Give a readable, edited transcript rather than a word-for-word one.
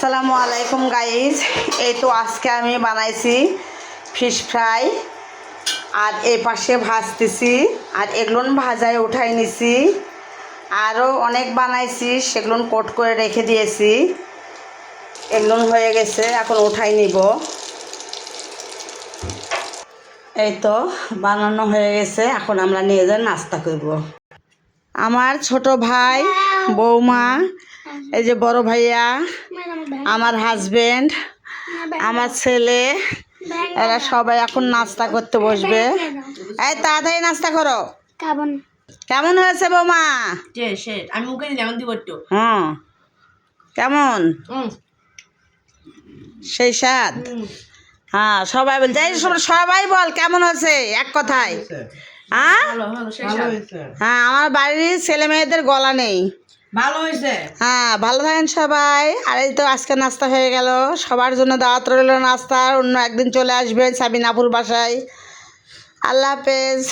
আসসালামু আলাইকুম গাইজ। এই তো আজকে আমি বানাইছি ফিশ ফ্রাই, আর এই পাশে ভাজতেছি, আর এগুলো ভাজায় উঠাই নিছি। আরও অনেক বানাইছি, সেগুলো কোট করে রেখে দিয়েছি। এগুলো হয়ে গেছে, এখন উঠাই নিব। এই তো বানানো হয়ে গেছে, এখন আমরা নিয়ে যাই নাস্তা করব। আমার ছোট ভাই, বৌমা, এই যে বড় ভাইয়া, আমার হাজবেন্ড, আমার ছেলে, এরা সবাই এখন নাস্তা করতে বসবে। এই তাড়াতাড়ি নাস্তা করো। কেমন হয়েছে বৌমা? আমি মুখে যেমন দিব একটু। হ্যাঁ, কেমন? সেই স্বাদ। হ্যাঁ, সবাই বল, যাই সবাই বল কেমন হয়েছে এক কথায়। হ্যাঁ হ্যাঁ, আমার বাড়ির ছেলে মেয়েদের গলা নেই। ভালো হয়েছে। হ্যাঁ, ভালো থাকেন সবাই। আর এই তো আজকে নাস্তা হয়ে গেল, সবার জন্য দাওয়াত রইল নাস্তার। অন্য একদিন চলে আসবেন সাবিনাপুর বাসায়। আল্লাহ হাফেজ।